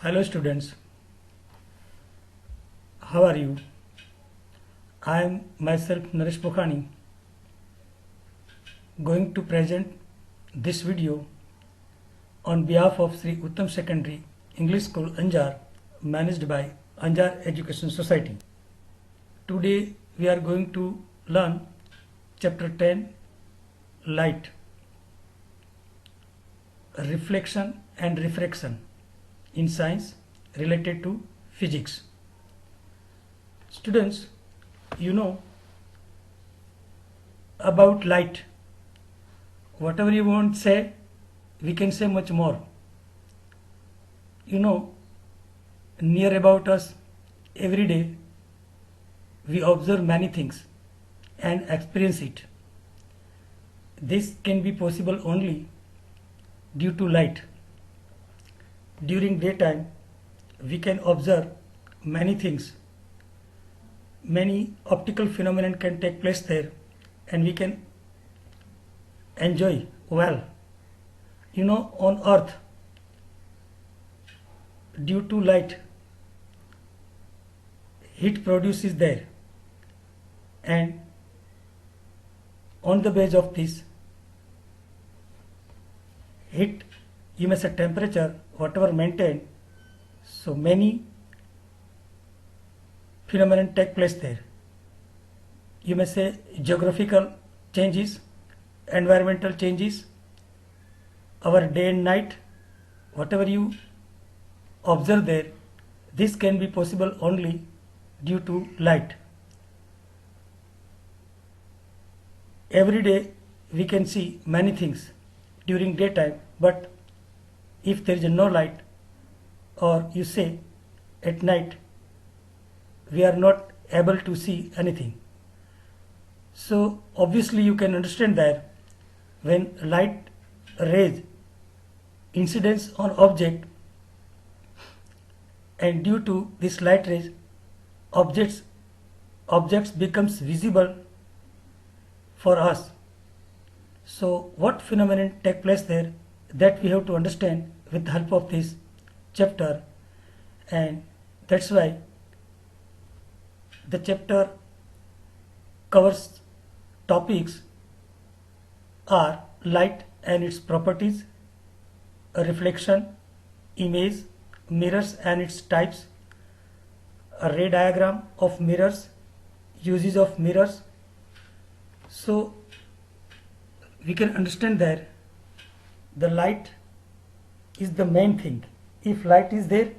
Hello students, how are you? I am myself Naresh Pokhani going to present this video on behalf of Sri Uttam Secondary English School Anjar managed by Anjar Education Society. Today we are going to learn chapter 10 Light, Reflection and Refraction in science related to physics. Students, you know about light. Whatever you want to say, we can say much more. You know, near about us, every day, we observe many things and experience it. This can be possible only due to light. During daytime, we can observe many things. Many optical phenomena can take place there and we can enjoy well. You know, on earth, due to light, heat produces there, and on the base of this heat, you may say temperature, whatever maintained, so many phenomena take place there. You may say geographical changes, environmental changes, our day and night, whatever you observe there, this can be possible only due to light. Every day we can see many things during daytime, but if there is no light, or you say at night, we are not able to see anything. So obviously you can understand that when light rays incidence on object, and due to this light rays objects becomes visible for us. So what phenomenon take place there, that we have to understand with the help of this chapter, and that's why the chapter covers topics are light and its properties, a reflection, image, mirrors and its types, a ray diagram of mirrors, uses of mirrors. So we can understand that the light is the main thing. If light is there,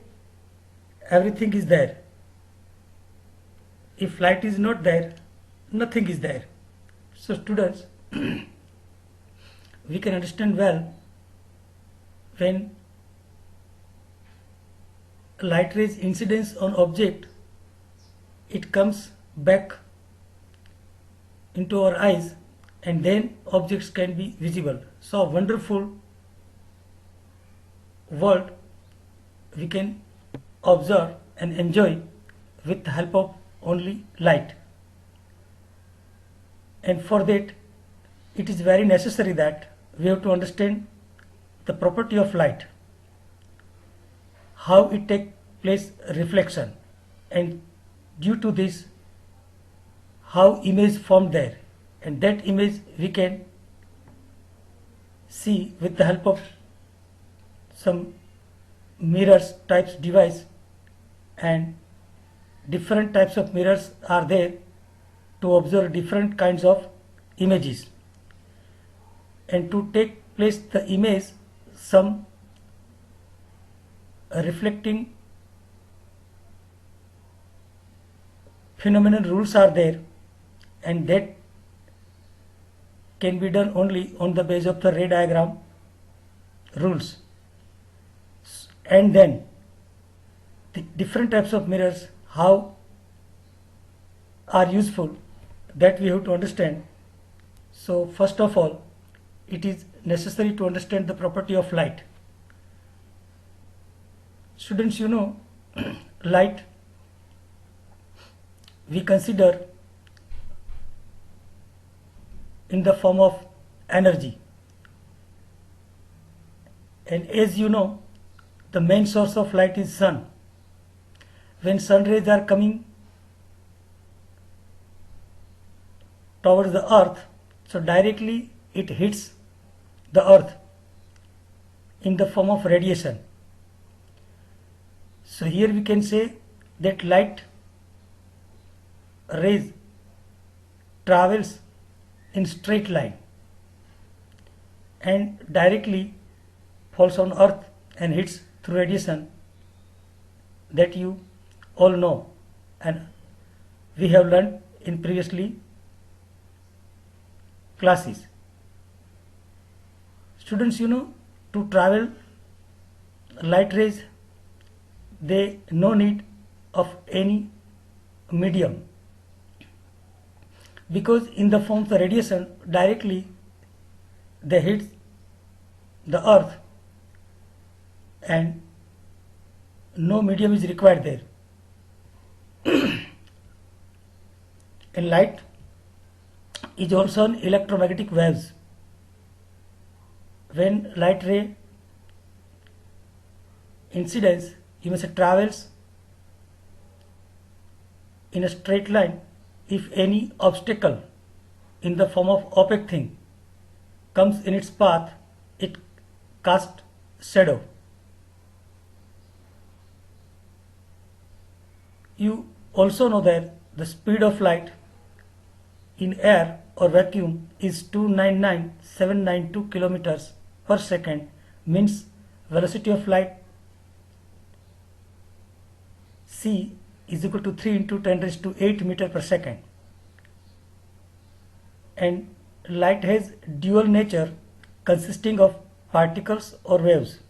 everything is there. If light is not there, nothing is there. So students, we can understand well when light rays incidence on object, it comes back into our eyes and then objects can be visible. So a wonderful world we can observe and enjoy with the help of only light. And for that, it is very necessary that we have to understand the property of light, how it takes place reflection, and due to this, how image formed there, and that image we can see with the help of some mirrors types device, and different types of mirrors are there to observe different kinds of images, and to take place the image, some reflecting phenomenon rules are there, and that can be done only on the base of the ray diagram rules. And then the different types of mirrors, how are useful, that we have to understand. So first of all, it is necessary to understand the property of light. Students, you know, light we consider in the form of energy, and as you know, the main source of light is sun. When sun rays are coming towards the earth, so directly it hits the earth in the form of radiation. So here we can say that light rays travels in straight line and directly falls on earth and hits through radiation, that you all know and we have learned in previously classes. Students, to travel light rays, they no need of any medium, because in the form of the radiation directly they hit the earth and no medium is required there. And light is also an electromagnetic waves. When light ray incidence, you may say, travels in a straight line, if any obstacle in the form of opaque thing comes in its path, it casts shadow. You also know that the speed of light in air or vacuum is 299,792 kilometers per second, means velocity of light c is equal to 3 into 10 raised to 8 meter per second. And light has dual nature consisting of particles or waves.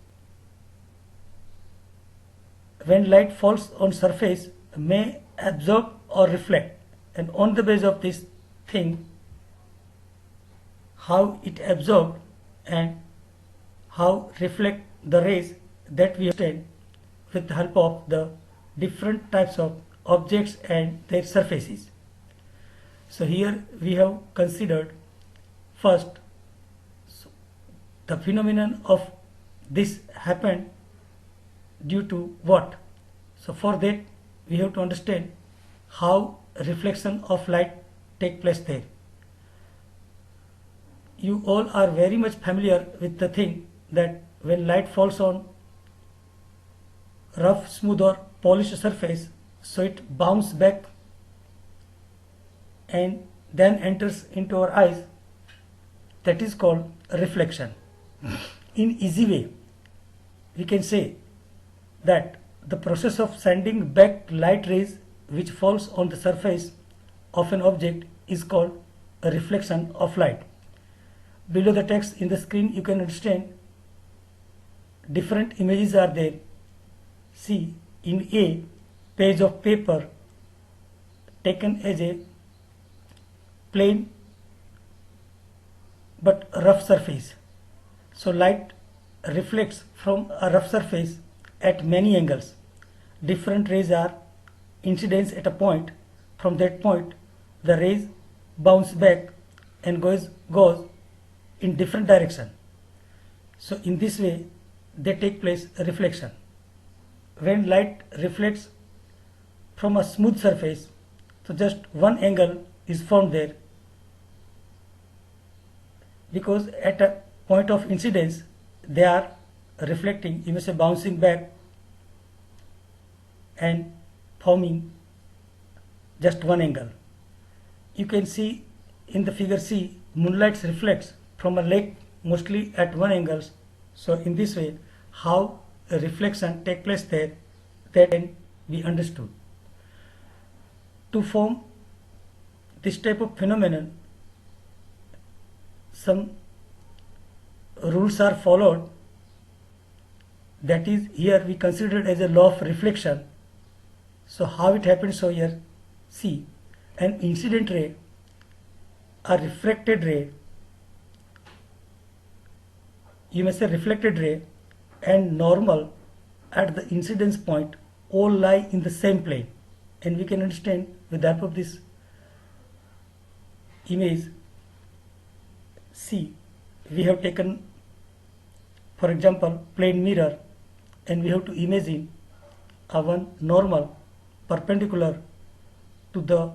When light falls on surface, may absorb or reflect, and on the basis of this thing, how it absorbed and how reflect the rays, that we understand with the help of the different types of objects and their surfaces. So here we have considered first the phenomenon of this happened due to what. So for that we have to understand how reflection of light take place there. You all are very much familiar with the thing that when light falls on rough, smooth or polished surface, so it bounces back and then enters into our eyes. That is called reflection. In easy way, we can say that the process of sending back light rays which falls on the surface of an object is called a reflection of light. Below the text in the screen you can understand different images are there. See, in A, page of paper taken as a plain but rough surface. So light reflects from a rough surface at many angles. Different rays are incidence at a point. From that point the rays bounce back and goes in different direction. So in this way they take place a reflection. When light reflects from a smooth surface, so just one angle is formed there, because at a point of incidence they are reflecting, you may say bouncing back and forming just one angle. You can see in the figure C, moonlight reflects from a lake mostly at one angle. So in this way how a reflection take place there, that can be understood. To form this type of phenomenon, some rules are followed. That is, here we consider it as a law of reflection. So how it happens? So here see, an incident ray, a refracted ray, you may say reflected ray, and normal at the incidence point all lie in the same plane. And we can understand with the help of this image. See, we have taken, for example, plane mirror and we have to imagine a one normal perpendicular to the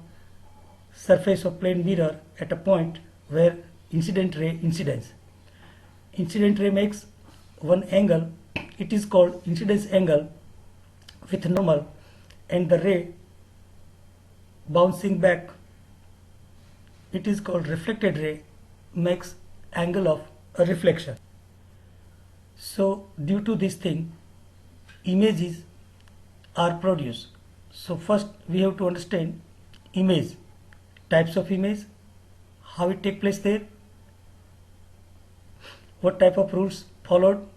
surface of plane mirror at a point where incident ray incidence. Incident ray makes one angle, it is called incidence angle with normal, and the ray bouncing back, it is called reflected ray, makes angle of a reflection. So due to this thing, images are produced. So first we have to understand image, types of image, how it take place there, what type of rules followed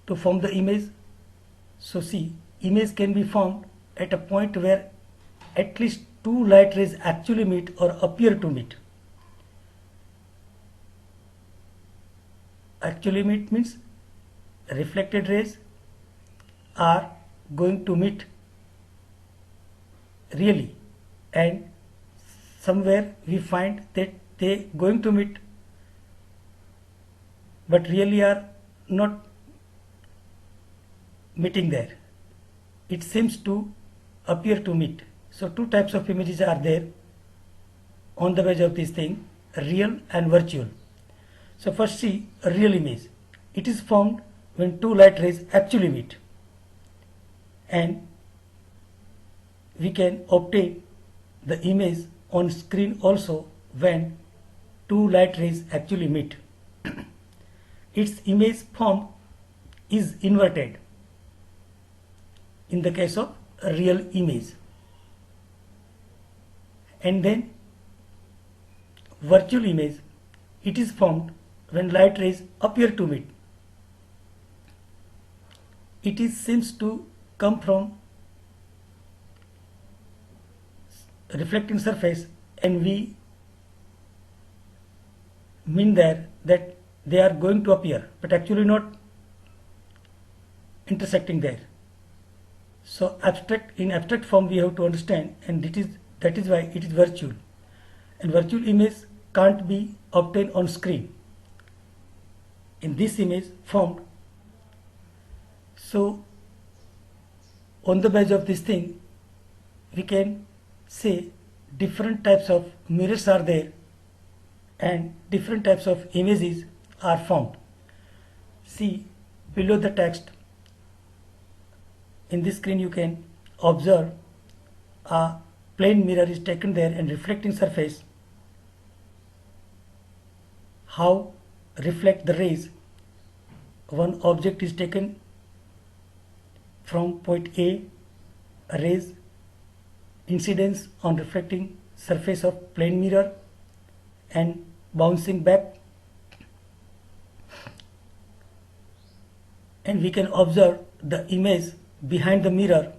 to form the image. So see, image can be formed at a point where at least two light rays actually meet or appear to meet. Actually meet means reflected rays are going to meet really, and somewhere we find that they going to meet but really are not meeting there. It seems to appear to meet. So two types of images are there on the basis of this thing, real and virtual. So first see a real image. It is formed when two light rays actually meet, and we can obtain the image on screen also when two light rays actually meet. Its image form is inverted in the case of a real image. And then virtual image, it is formed when light rays appear to meet. It seems to come from reflecting surface, and we mean there that they are going to appear but actually not intersecting there. So in abstract form we have to understand, and that is why it is virtual, and virtual image can't be obtained on screen in this image formed. So on the basis of this thing we can say different types of mirrors are there and different types of images are formed. See below the text in this screen you can observe a plane mirror is taken there and reflecting surface, how reflect the rays. One object is taken from point A, rays incidence on reflecting surface of plane mirror and bouncing back, and we can observe the image behind the mirror.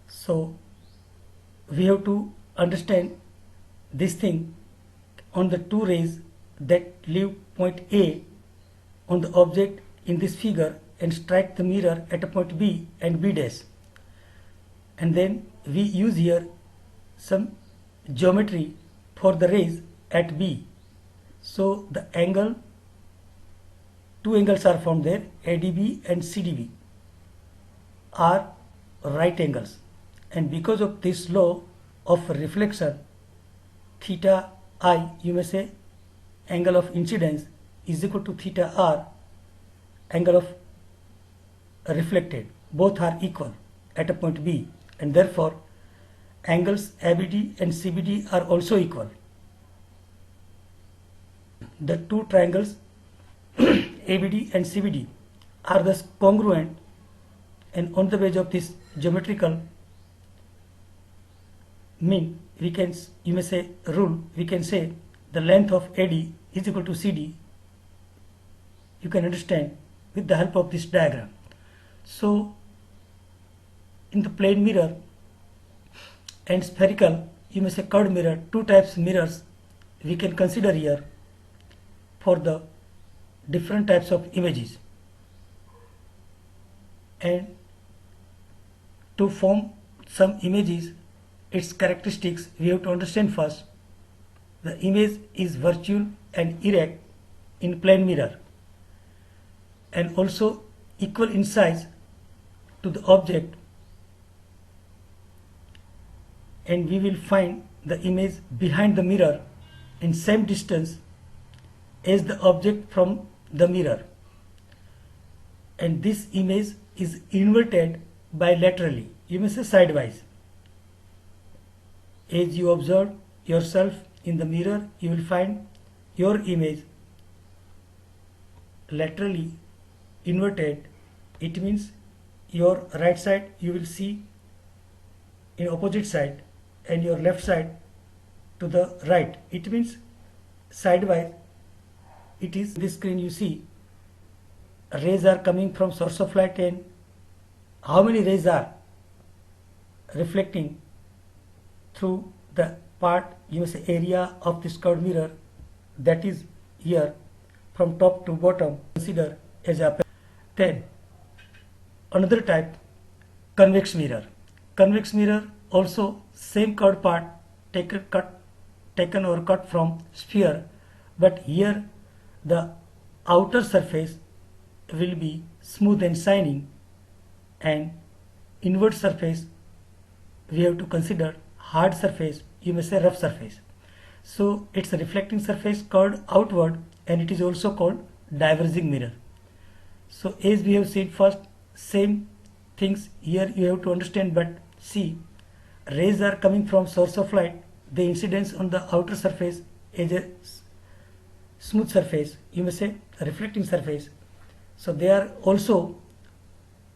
So we have to understand this thing on the two rays that leave point A on the object in this figure and strike the mirror at a point B and B dash, and then we use here some geometry for the rays at B. So the angle, two angles are formed there, ADB and CDB are right angles, and because of this law of reflection, theta I, you may say angle of incidence, is equal to theta R, angle of reflected. Both are equal at a point B, and therefore angles ABD and CBD are also equal. The two triangles ABD and CBD are thus congruent, and on the basis of this geometrical mean, we can, you may say rule, we can say the length of AD is equal to CD. You can understand with the help of this diagram. So in the plane mirror and spherical, you may say curved mirror, two types mirrors we can consider here for the different types of images. And to form some images, its characteristics we have to understand first. The image is virtual and erect in plane mirror, and also equal in size to the object, and we will find the image behind the mirror in same distance as the object from the mirror, and this image is inverted bilaterally, you may say sidewise. As you observe yourself in the mirror, you will find your image laterally inverted. It means your right side you will see in opposite side and your left side to the right. It means sidewise. It is this screen you see rays are coming from source of light, and how many rays are reflecting through the part, you may say area of this curved mirror, that is here from top to bottom, consider as a. Then another type, convex mirror. Convex mirror also same curved part taken or cut from sphere, but here the outer surface will be smooth and shining, and inward surface we have to consider hard surface, you may say rough surface. So it's a reflecting surface curved outward, and it is also called diverging mirror. So as we have seen first, same things here you have to understand, but see, rays are coming from source of light, the incidence on the outer surface is a smooth surface, you may say a reflecting surface, so they are also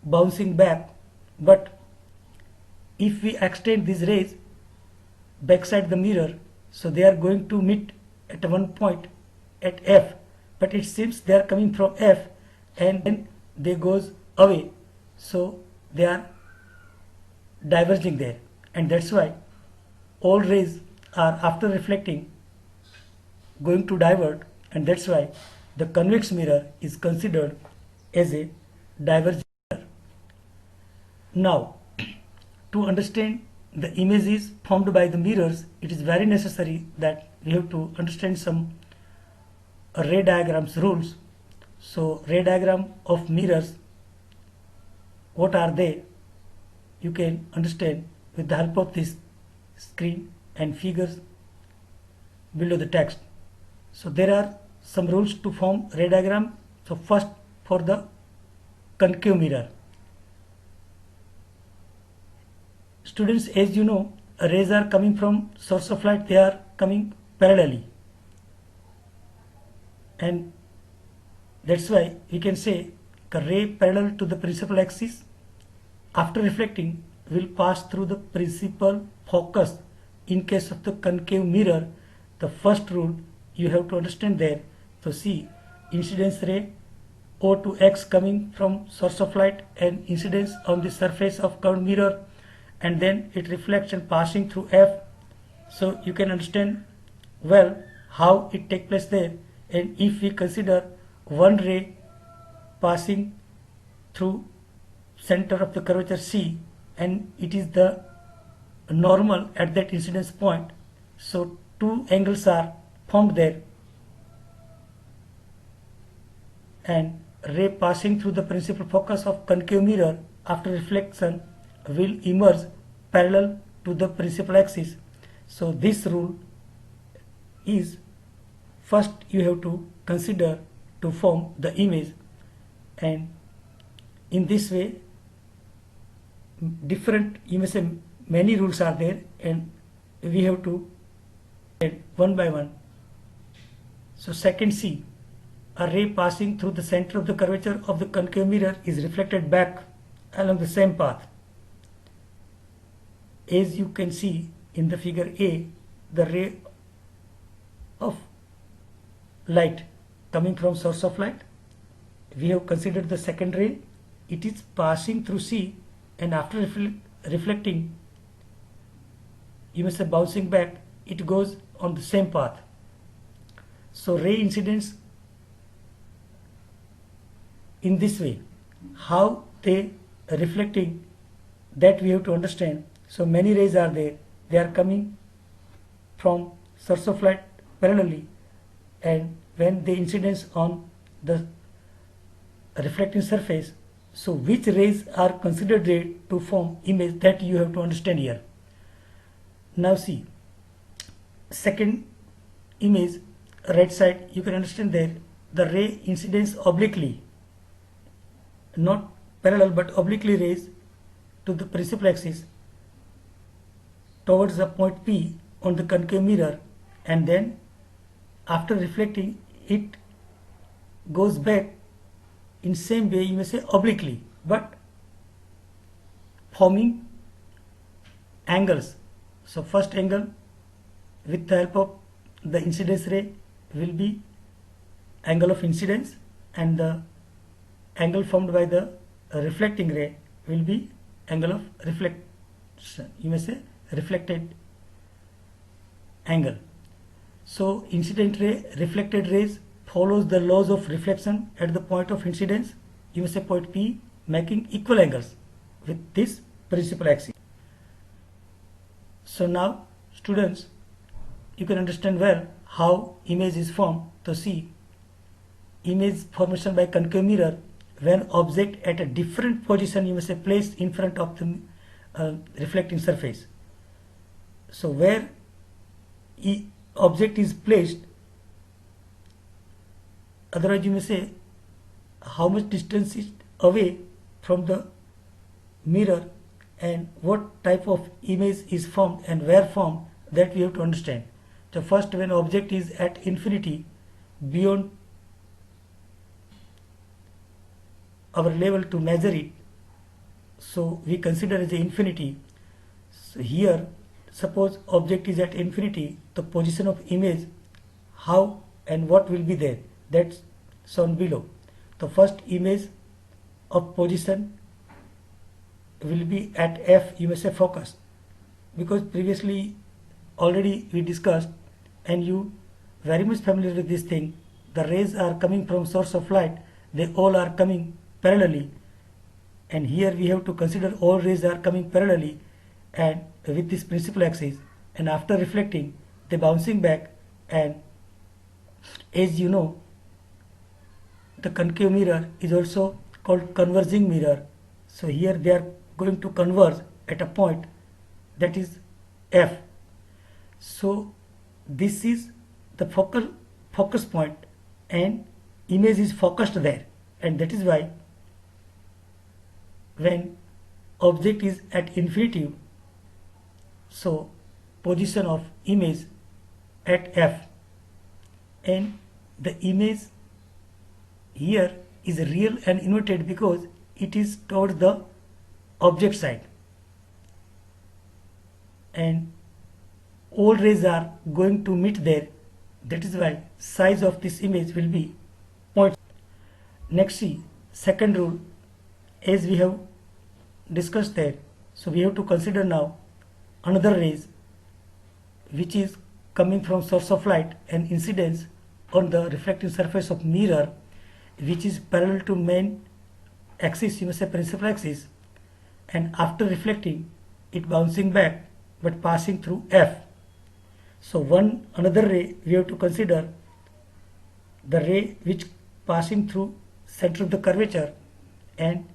bouncing back. But if we extend these rays backside the mirror, so they are going to meet at one point at F, but it seems they are coming from F and then they goes away, so they are diverging there, and that's why all rays are after reflecting going to divert, and that's why the convex mirror is considered as a diverging mirror. Now, to understand the images formed by the mirrors, it is very necessary that we have to understand some ray diagrams rules. So ray diagram of mirrors, what are they? You can understand with the help of this screen and figures below the text. So there are some rules to form ray diagram. So first, for the concave mirror, students, as you know, rays are coming from source of light, they are coming parallelly, and that's why we can say a ray parallel to the principal axis after reflecting will pass through the principal focus. In case of the concave mirror, the first rule you have to understand there. So see, incidence ray O to X coming from source of light and incidence on the surface of curved mirror, and then it reflects and passing through F. So you can understand well how it takes place there. And if we consider one ray passing through center of the curvature C, and it is the normal at that incidence point, so two angles are formed there, and ray passing through the principal focus of concave mirror after reflection will emerge parallel to the principal axis. So this rule is first you have to consider to form the image, and in this way different, you may say many rules are there, and we have to one by one. So second, C, a ray passing through the center of the curvature of the concave mirror is reflected back along the same path. As you can see in the figure A, the ray of light coming from source of light, we have considered the second ray, it is passing through C, and after reflecting, you may say bouncing back, it goes on the same path. So ray incidence in this way, how they are reflecting, that we have to understand. So many rays are there, they are coming from source of light parallelly, and when the incidence on the reflecting surface. So which rays are considered ray to form image, that you have to understand here. Now see, second image, right side, you can understand there the ray incidence obliquely, not parallel but obliquely rays to the principal axis towards the point P on the concave mirror, and then after reflecting it goes back in same way, you may say obliquely, but forming angles. So first angle with the help of the incidence ray will be angle of incidence, and the angle formed by the reflecting ray will be angle of reflection, you may say reflected angle. So incident ray, reflected rays follows the laws of reflection at the point of incidence, you may say point P, making equal angles with this principal axis. So now students, you can understand well how image is formed. To see image formation by concave mirror when object at a different position, you may say placed in front of the reflecting surface. So where object is placed, otherwise you may say how much distance is away from the mirror and what type of image is formed and where formed, that we have to understand. So first, when object is at infinity beyond our level to measure it, so we consider as a infinity. So here suppose object is at infinity, the position of image, how and what will be there, that's shown below. The first image of position will be at F, you may say focus, because previously already we discussed and you very much familiar with this thing. The rays are coming from source of light, they all are coming parallelly, and here we have to consider all rays are coming parallelly and with this principal axis, and after reflecting they bouncing back, and as you know the concave mirror is also called converging mirror. So here they are going to converge at a point that is F. So this is the focus point and image is focused there, and that is why when object is at infinity, so position of image at F, and the image here is real and inverted because it is towards the object side, and all rays are going to meet there. That is why size of this image will be point. Next, see second rule, as we have discussed there. So we have to consider now another rays which is coming from source of light and incidence on the reflecting surface of mirror, which is parallel to main axis, you may say principal axis, and after reflecting it bouncing back but passing through F. So another ray we have to consider, the ray which passing through center of the curvature, and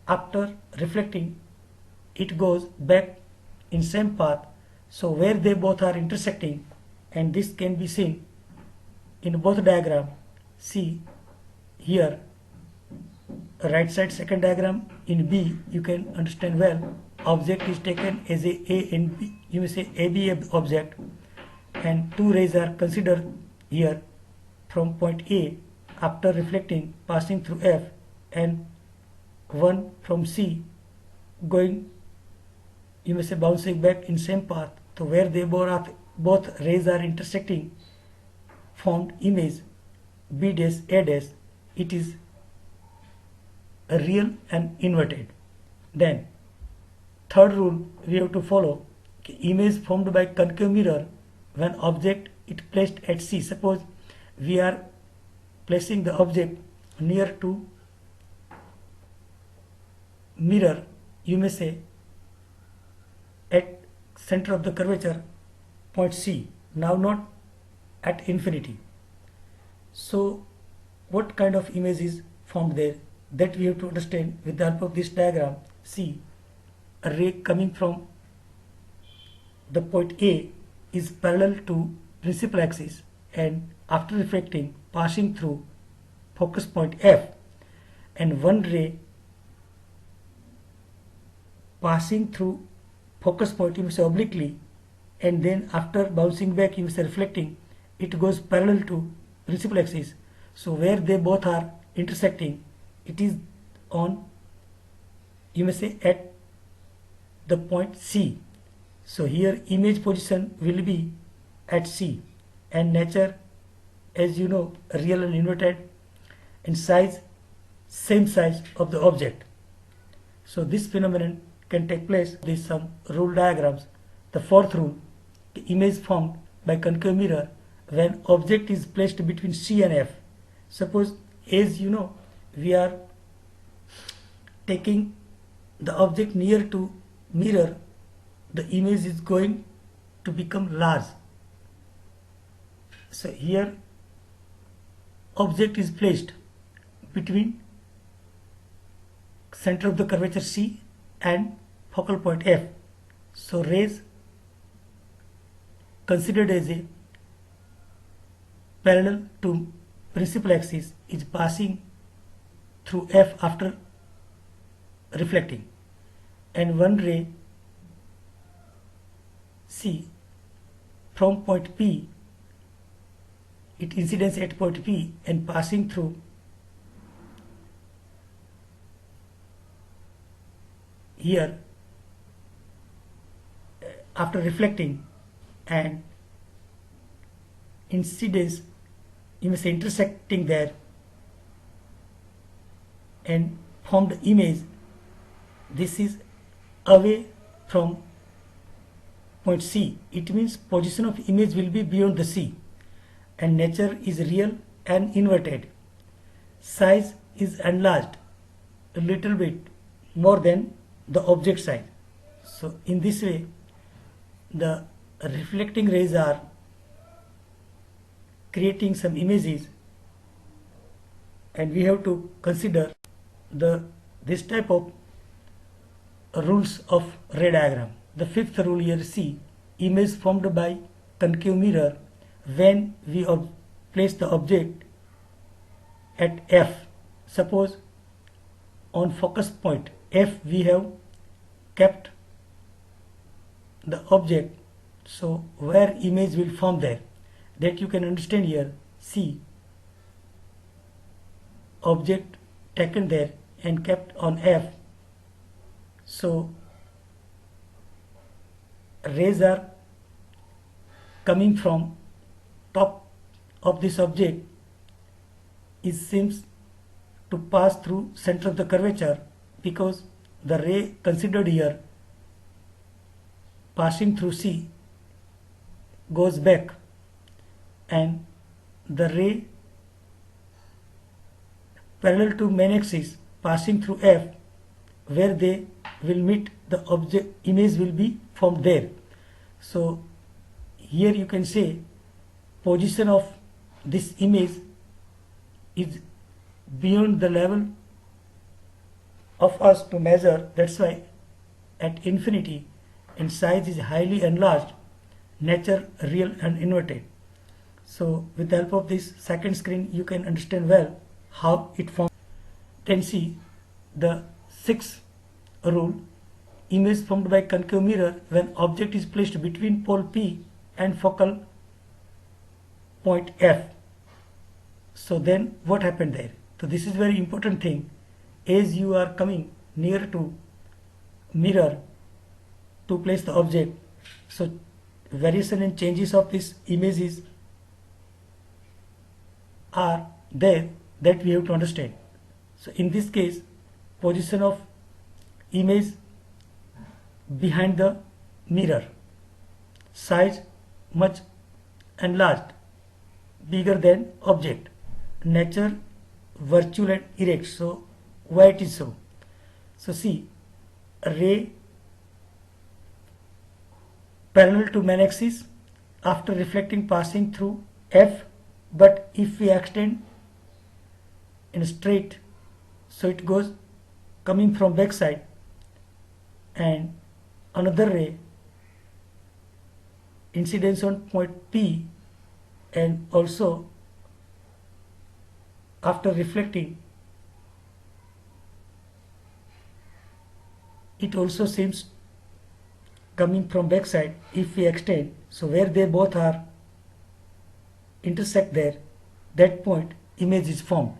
after reflecting it goes back in same path, so where they both are intersecting, and this can be seen in both diagram. See here right side second diagram, in B you can understand well object is taken as A and B, you may say AB object, and two rays are considered here from point A after reflecting passing through F, and one from C going, you may say bouncing back in same path. So where they both rays are intersecting formed image B dash A dash, it is a real and inverted. Then third rule we have to follow, image formed by concave mirror when object is placed at C. Suppose we are placing the object near to mirror, you may say at center of the curvature point C, now not at infinity. So what kind of image is formed there? that we have to understand with the help of this diagram. See, a ray coming from the point A is parallel to principal axis and after reflecting passing through focus point F, and one ray passing through focus point, you may say obliquely, and then after bouncing back, you may say reflecting, it goes parallel to principal axis. So where they both are intersecting, it is on, you may say, at the point C. So here image position will be at C, and nature, as you know, real and inverted, and size, same size of the object. So this phenomenon can take place with some rule diagrams. The fourth rule, the image formed by concave mirror when object is placed between C and F. Suppose, as you know, we are taking the object near to mirror, the image is going to become large. So here object is placed between center of the curvature C and focal point F. So rays considered as a parallel to principal axis is passing through F after reflecting, and one ray C from point P, it incidence at point P and passing through here after reflecting, and incidence, you may say, intersecting there and form the image. This is away from point C. It means position of image will be beyond the C, and nature is real and inverted. Size is enlarged a little bit more than the object size. So in this way, the reflecting rays are creating some images, and we have to consider this type of rules of ray diagram. The fifth rule here, see, image formed by concave mirror when we place the object at F. Suppose on focus point F we have kept the object, so where image will form there, that you can understand here. See, object taken there and kept on F, so rays are coming from top of this object, it seems to pass through center of the curvature, because the ray considered here passing through C goes back, and the ray parallel to main axis passing through F, where they will meet, the object image will be formed there. So here you can say position of this image is beyond the level of us to measure. That's why at infinity, and size is highly enlarged, nature real and inverted. So with the help of this second screen, you can understand well how it forms. Then see the sixth rule, image formed by concave mirror when object is placed between pole P and focal point F. So then what happened there? So this is very important thing. As you are coming near to mirror to place the object, so variation and changes of these images are there that we have to understand. So in this case, position of image behind the mirror, size much enlarged, bigger than object, nature virtual and erect. So why it is so? So see, a ray parallel to main axis after reflecting passing through F, but if we extend in straight, So it goes coming from back side, and another ray incidence on point P, and also after reflecting it also seems coming from back side. If we extend, so where they both are intersect there, that point image is formed,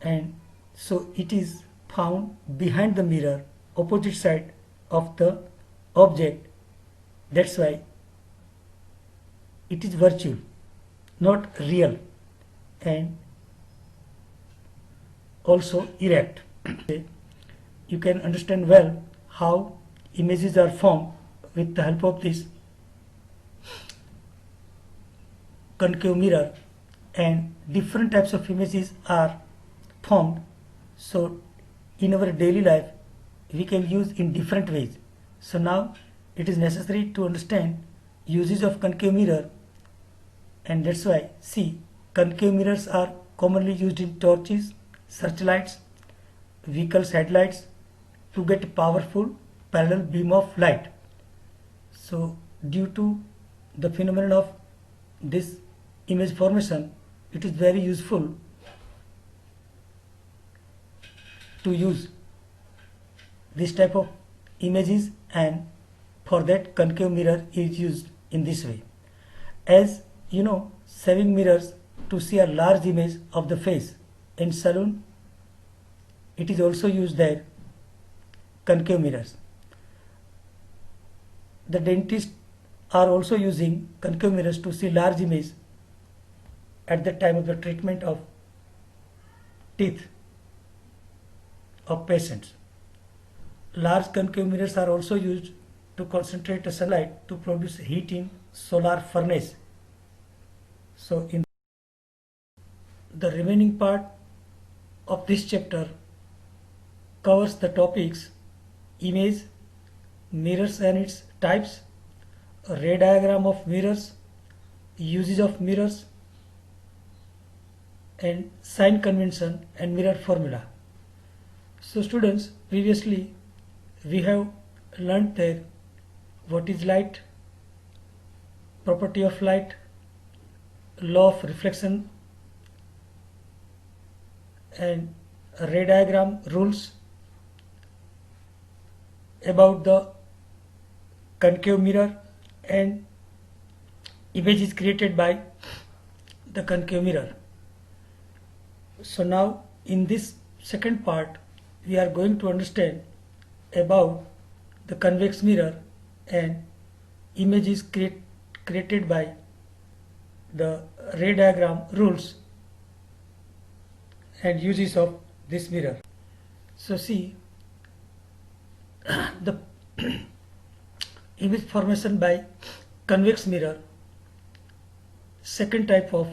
and so it is found behind the mirror, opposite side of the object. That's why it is virtual, not real, and also erect. You can understand well how images are formed with the help of this concave mirror, and different types of images are formed. So in our daily life we can use in different ways. So now it is necessary to understand uses of concave mirror, and that's why see, concave mirrors are commonly used in torches, searchlights, vehicles headlights to get powerful parallel beam of light. So due to the phenomenon of this image formation, it is very useful to use this type of images, and for that concave mirror is used in this way. As you know, saving mirrors to see a large image of the face. In saloon it is also used there, concave mirrors. The dentists are also using concave mirrors to see large image at the time of the treatment of teeth of patients. Large concave mirrors are also used to concentrate the sunlight to produce heat in solar furnace. So in the remaining part of this chapter covers the topics image, mirrors and its types, a ray diagram of mirrors, uses of mirrors, and sign convention and mirror formula. So students, previously we have learnt that what is light, property of light, law of reflection, and ray diagram rules, about the concave mirror, and image is created by the concave mirror. So now in this second part we are going to understand about the convex mirror and image is created by the ray diagram rules and uses of this mirror. So see, the image formation by convex mirror, second type of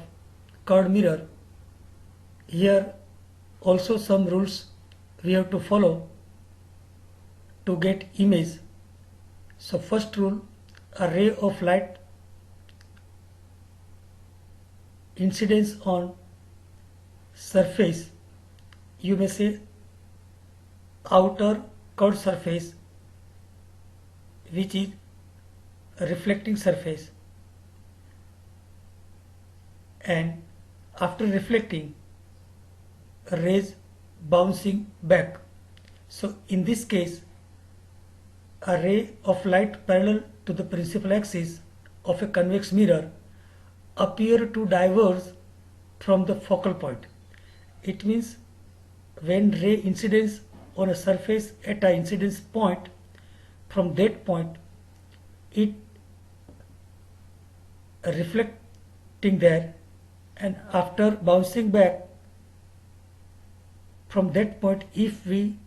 curved mirror. Here also some rules we have to follow to get image. So first rule, a ray of light incidence on surface, you may say outer curved surface, which is a reflecting surface, and after reflecting rays bouncing back. So in this case a ray of light parallel to the principal axis of a convex mirror appear to diverge from the focal point. It means when ray incidence on a surface at an incidence point, from that point it reflecting there, and after bouncing back from that point, if we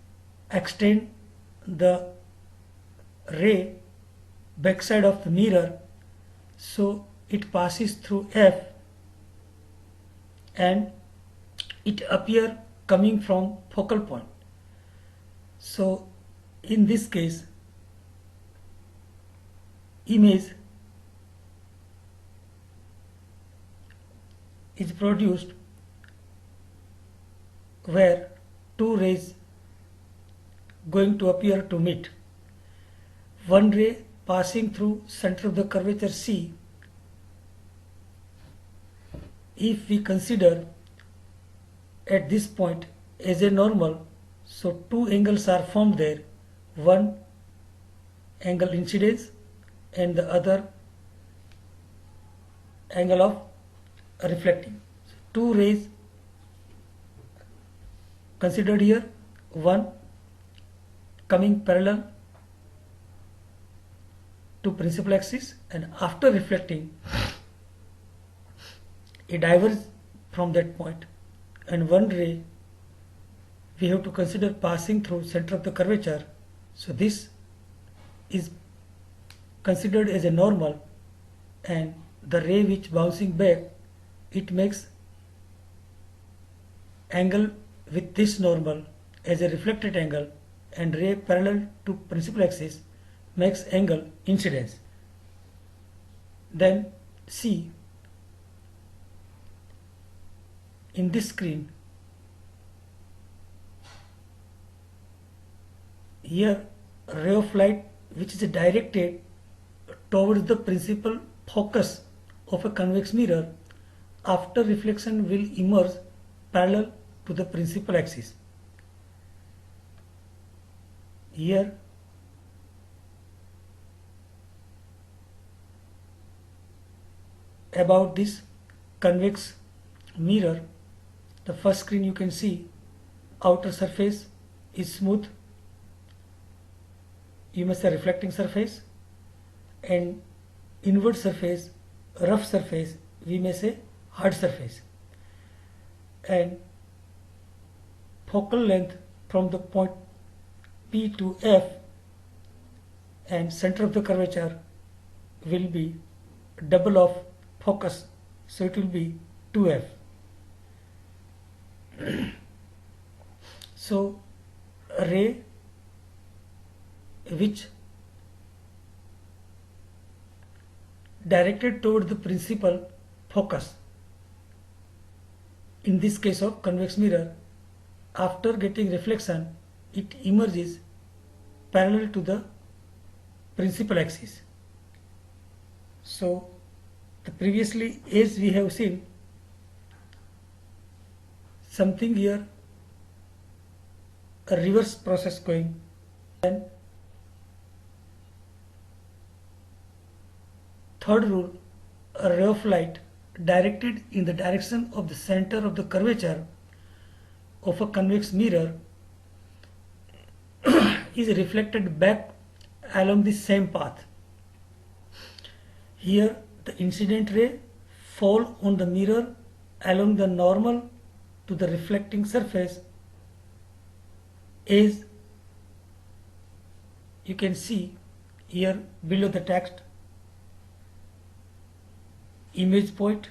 extend the ray backside of the mirror, so it passes through F and it appear coming from focal point. So in this case image is produced where two rays going to appear to meet. One ray passing through center of the curvature C, if we consider at this point as a normal, so two angles are formed there, one angle incidence and the other angle of reflecting. So two rays considered here, one coming parallel to principal axis and after reflecting it diverges from that point, and one ray we have to consider passing through center of the curvature. So this is considered as a normal, and the ray which bouncing back, it makes angle with this normal as a reflected angle, and ray parallel to principal axis makes angle incidence. Then see in this screen, here ray of light which is directed towards the principal focus of a convex mirror after reflection will emerge parallel to the principal axis. Here about this convex mirror, the first screen you can see outer surface is smooth, you may say reflecting surface, and inward surface, rough surface, we may say hard surface, and focal length from the point P to F and center of the curvature will be double of focus, so it will be 2F. So a ray which directed toward the principal focus, in this case of convex mirror, after getting reflection it emerges parallel to the principal axis. So the previously as we have seen something here, a reverse process going, and third rule, a ray of light directed in the direction of the center of the curvature of a convex mirror is reflected back along the same path. Here the incident ray fall on the mirror along the normal to the reflecting surface, as you can see here below the text, image point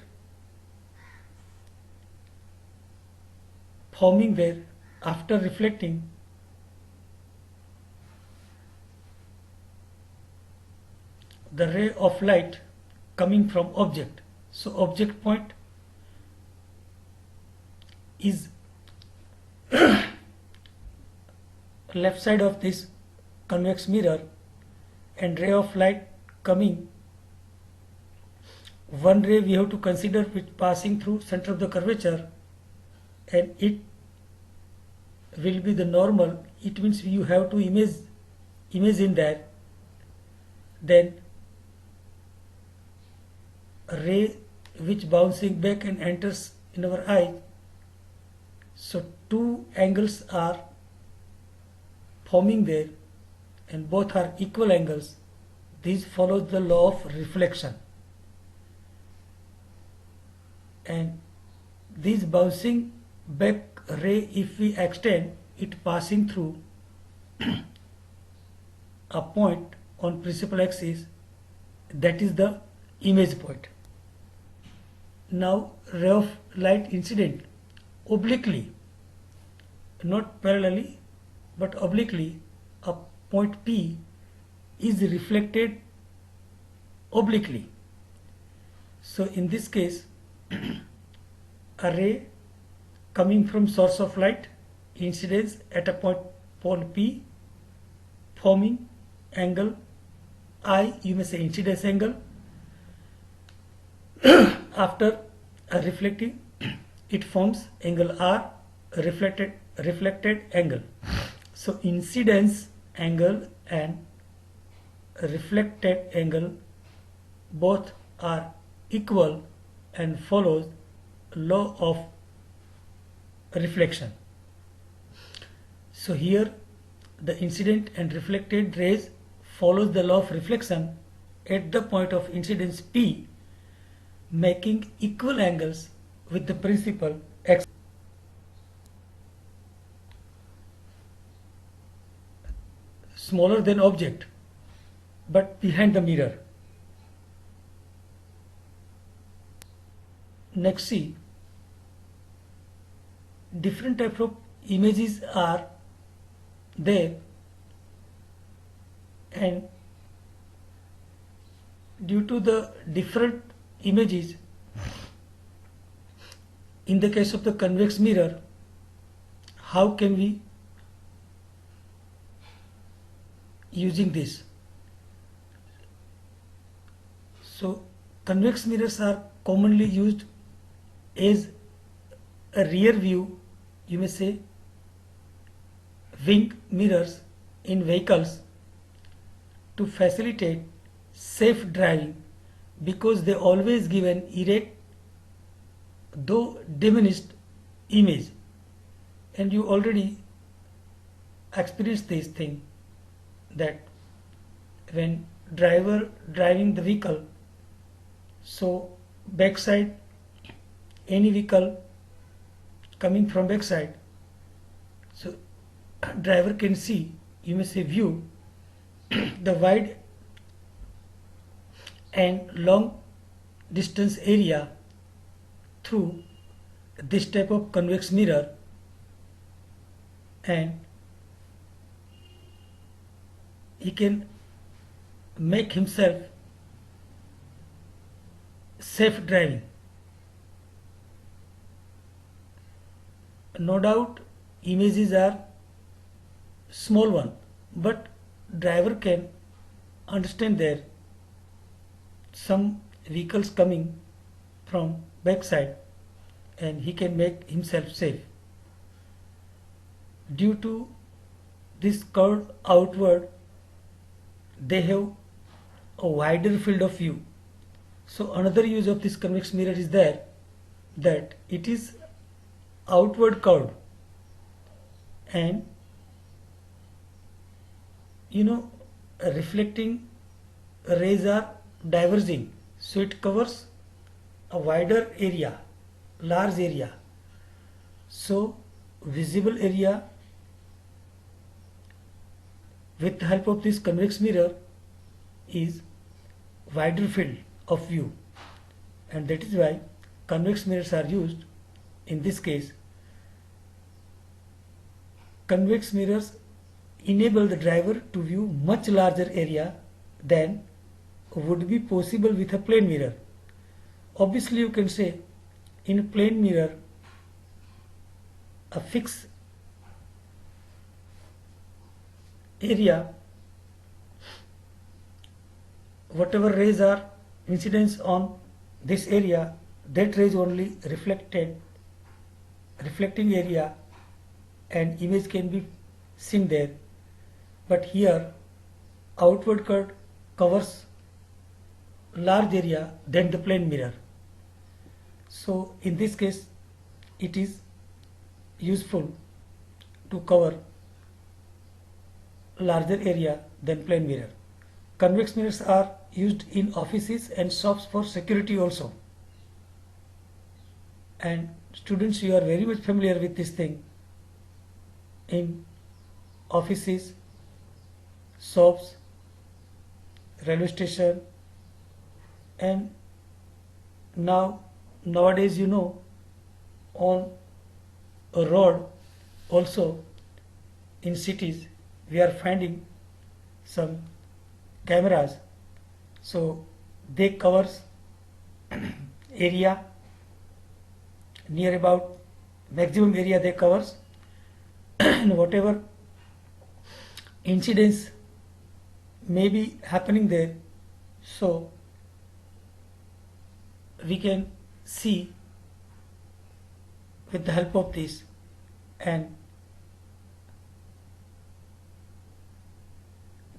forming there after reflecting the ray of light coming from object. So object point is left side of this convex mirror, and ray of light coming, one ray we have to consider which passing through center of the curvature, and it will be the normal. It means you have to imagine that. Then a ray which bouncing back and enters in our eye. So two angles are forming there and both are equal angles. This follows the law of reflection, and this bouncing back ray, if we extend it passing through a point on principal axis, that is the image point. Now ray of light incident obliquely, not parallelly but obliquely, a point P is reflected obliquely. So in this case a ray coming from source of light incidence at a point P forming angle I, you may say incidence angle. After reflecting, it forms angle R, reflected angle. So incidence angle and reflected angle both are equal and follows law of reflection. So here the incident and reflected rays follows the law of reflection at the point of incidence P, making equal angles with the principal X. Smaller than object but behind the mirror. Next, see, different types of images are there, and due to the different images, in the case of the convex mirror, how can we using this? So convex mirrors are commonly used as a rear view, you may say wing mirrors in vehicles to facilitate safe driving, because they always give an erect though diminished image. And you already experienced this thing, that when driver driving the vehicle, so backside, any vehicle coming from backside, so driver can see, you may say view, the wide and long distance area through this type of convex mirror, and he can make himself safe driving. No doubt images are small one, but driver can understand there some vehicles coming from backside, and he can make himself safe. Due to this curved outward, they have a wider field of view. So another use of this convex mirror is there, that it is outward curved, and reflecting rays are diverging, so it covers a wider area, large area. So visible area with the help of this convex mirror is wider field of view, and that is why convex mirrors are used. In this case, convex mirrors enable the driver to view much larger area than would be possible with a plane mirror. Obviously, you can say in a plane mirror, a fixed area, whatever rays are incidence on this area, that rays only reflecting area, and image can be seen there. But here outward curve covers large area than the plane mirror. So in this case it is useful to cover larger area than plane mirror. Convex mirrors are used in offices and shops for security also. And students, you are very much familiar with this thing. In offices, shops, railway station, and nowadays on a road also, in cities we are finding some cameras, so they covers area near about maximum area they covers, and whatever incidents may be happening there, so we can see with the help of this, and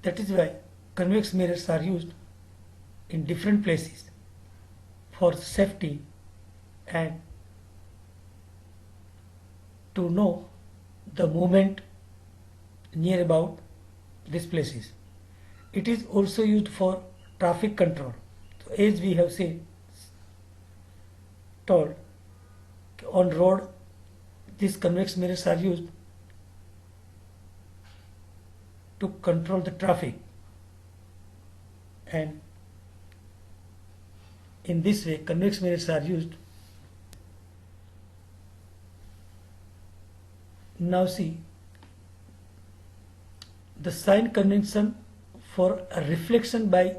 that is why convex mirrors are used in different places for safety and to know the movement near about these places. It is also used for traffic control. So as we have seen, told, on road these convex mirrors are used to control the traffic, and in this way convex mirrors are used. Now see the sign convention for a reflection by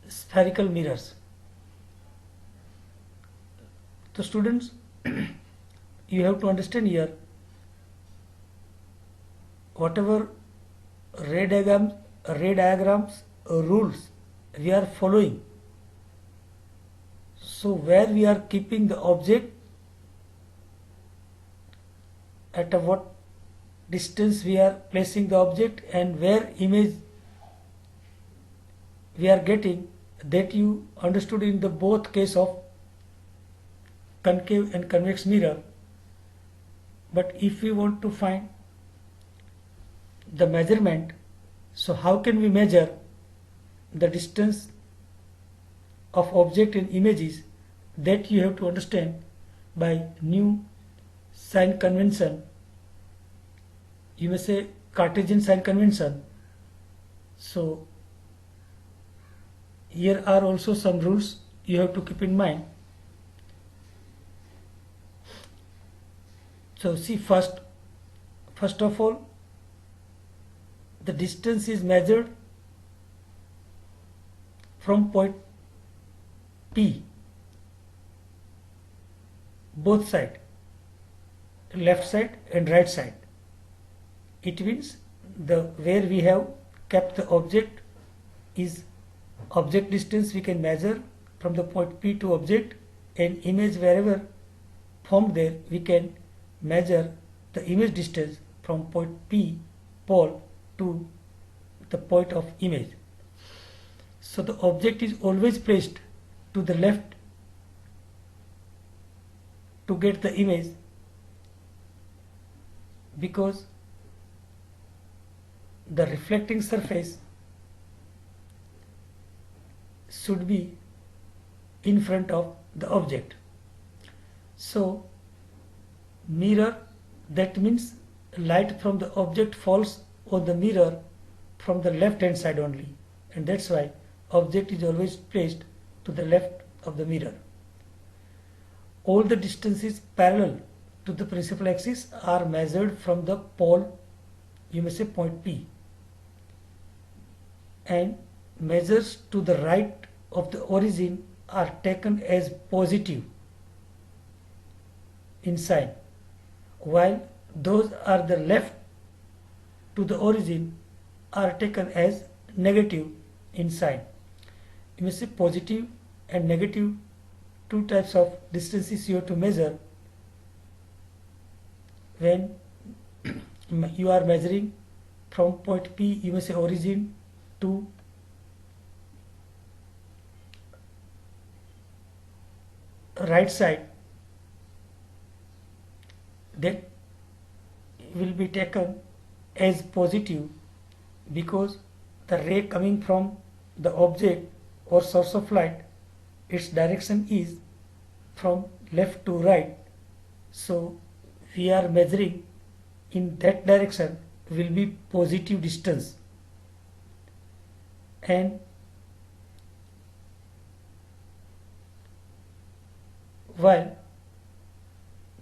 spherical mirrors. So students, you have to understand here, whatever ray diagrams rules we are following. So where we are keeping the object, at what distance we are placing the object, and where image we are getting, that you understood in the both case of concave and convex mirror. But if we want to find the measurement, so how can we measure the distance of object and images? That you have to understand by new sign convention, you may say Cartesian sign convention. So here are also some rules you have to keep in mind. So see, first of all, the distance is measured from point P, both side, left side and right side. It means the where we have kept the object is object distance we can measure from the point P to object, and image wherever formed there we can measure the image distance from point P pole to the point of image. So the object is always placed to the left to get the image, because the reflecting surface should be in front of the object. So mirror, that means light from the object falls on the mirror from the left hand side only, and that's why object is always placed to the left of the mirror. All the distances parallel to the principal axis are measured from the pole, you may say point P, and measures to the right of the origin are taken as positive in sign, while those are the left to the origin are taken as negative in sign. You may say positive and negative, two types of distances you have to measure when you are measuring from point P, you may say origin, to right side. That will be taken as positive because the ray coming from the object or source of light, its direction is from left to right, so we are measuring in that direction will be positive distance, and while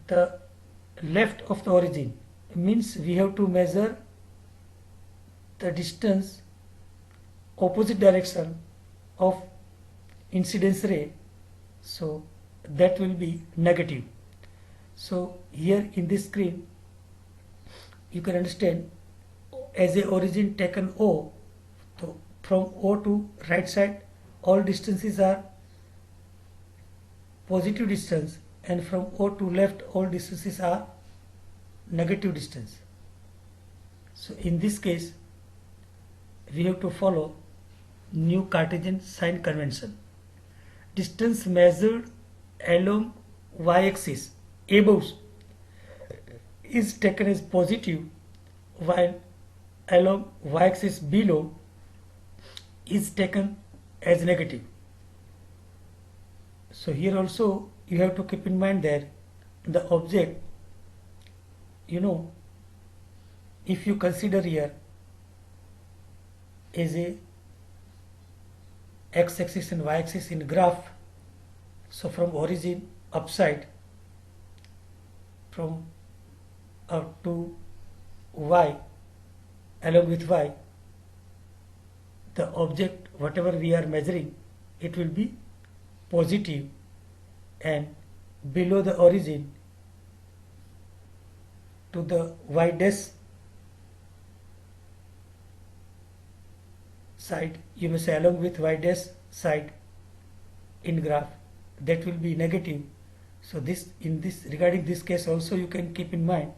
the left of the origin means we have to measure the distance opposite direction of incidence ray, so that will be negative. So here in this screen you can understand as a origin taken O, so from O to right side all distances are positive distance, and from O to left all distances are negative distance. So in this case we have to follow new Cartesian sign convention. Distance measured along y-axis above is taken as positive, while along y-axis below is taken as negative. So here also you have to keep in mind that the object, if you consider here as a x-axis and y-axis in graph, so from origin upside from up to y, along with y, the object whatever we are measuring, it will be positive, and below the origin to the y dash side, you may say along with y dash side in graph, that will be negative. So regarding this case also you can keep in mind.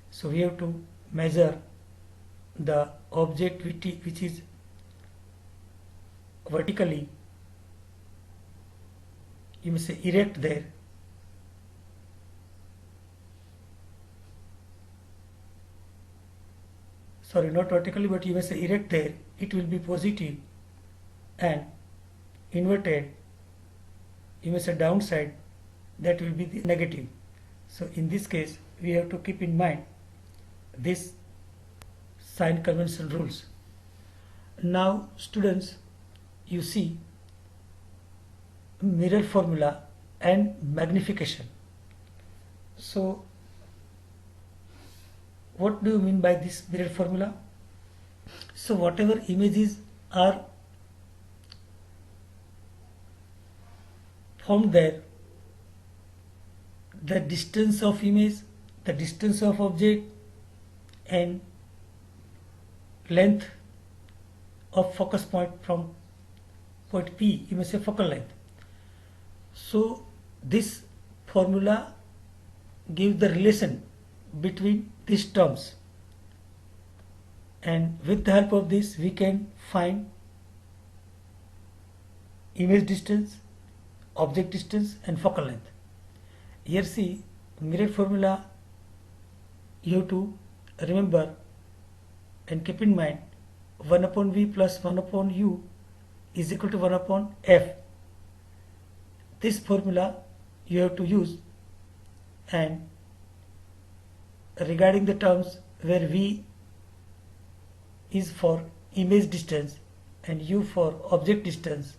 So we have to measure the object which is vertically, you may say erect there. Sorry, not vertically, but you may say erect there, it will be positive, and inverted, you may say downside, that will be the negative. So in this case we have to keep in mind this sign convention rules. Now students, you see mirror formula and magnification. So what do you mean by this mirror formula? So whatever images are formed there, the distance of image, the distance of object, and length of focus point from point P, you may say focal length. So this formula gives the relation between these terms, and with the help of this we can find image distance, object distance, and focal length. Here see mirror formula, you have to remember and keep in mind 1 upon V plus 1 upon U is equal to 1 upon F. This formula you have to use, and regarding the terms where V is for image distance and U for object distance,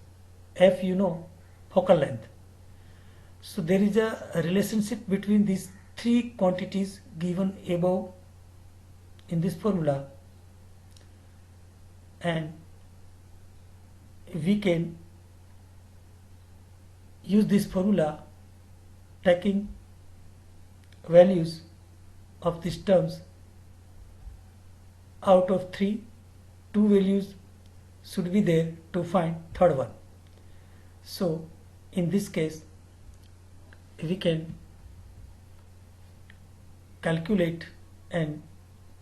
F focal length. So there is a relationship between these three quantities given above in this formula, and we can use this formula taking values of these terms. Out of 3, 2 values should be there to find third one. So in this case we can calculate and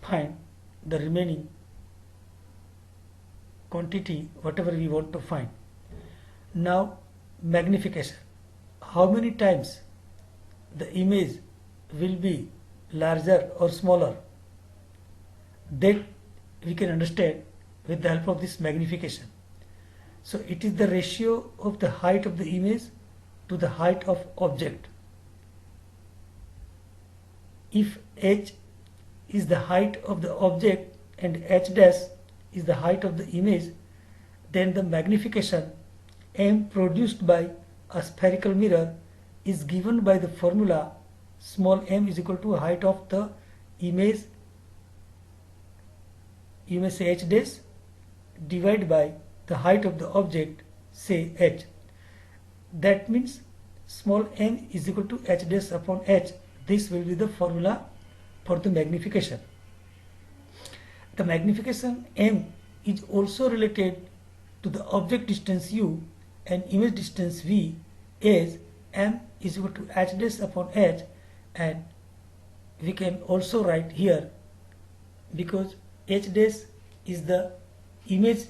find the remaining quantity whatever we want to find. Now magnification, how many times the image will be larger or smaller, that we can understand with the help of this magnification. So it is the ratio of the height of the image to the height of object. If h is the height of the object and h dash is the height of the image, then the magnification m produced by a spherical mirror is given by the formula small m is equal to height of the image, you may say h dash, divided by the height of the object, say h. That means small m is equal to h dash upon h. This will be the formula for the magnification. the magnification m is also related to the object distance u and image distance v, as m is equal to h dash upon h, and we can also write here, because h dash is the image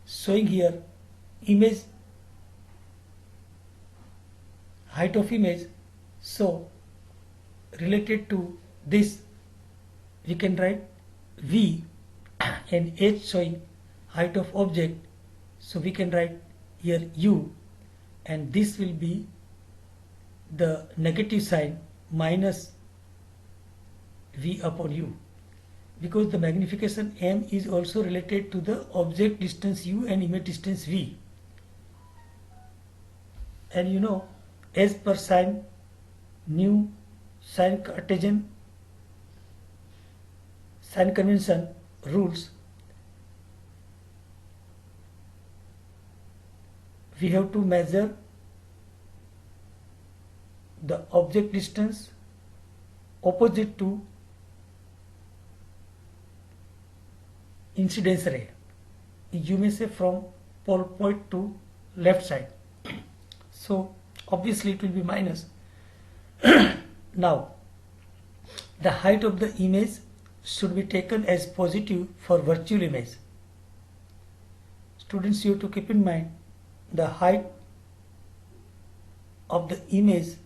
showing here, image height of image, so related to this we can write v, and h showing height of object, so we can write here u, and this will be the negative sign minus v upon u, because the magnification m is also related to the object distance u and image distance v. And you know, as per sign Cartesian sign convention rules, we have to measure the object distance opposite to incidence ray. You may say from pole point to left side. So obviously it will be minus. Now the height of the image should be taken as positive for virtual image. Students, you have to keep in mind the height of the image,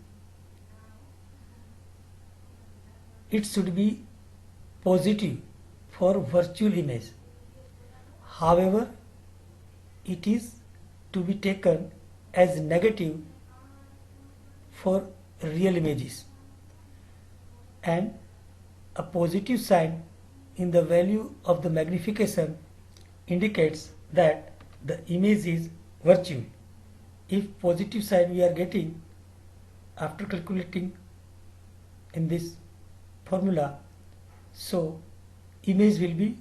it should be positive for virtual image. However, it is to be taken as negative for real images, and a positive sign in the value of the magnification indicates that the image is virtual. If positive sign we are getting after calculating in this formula, so image will be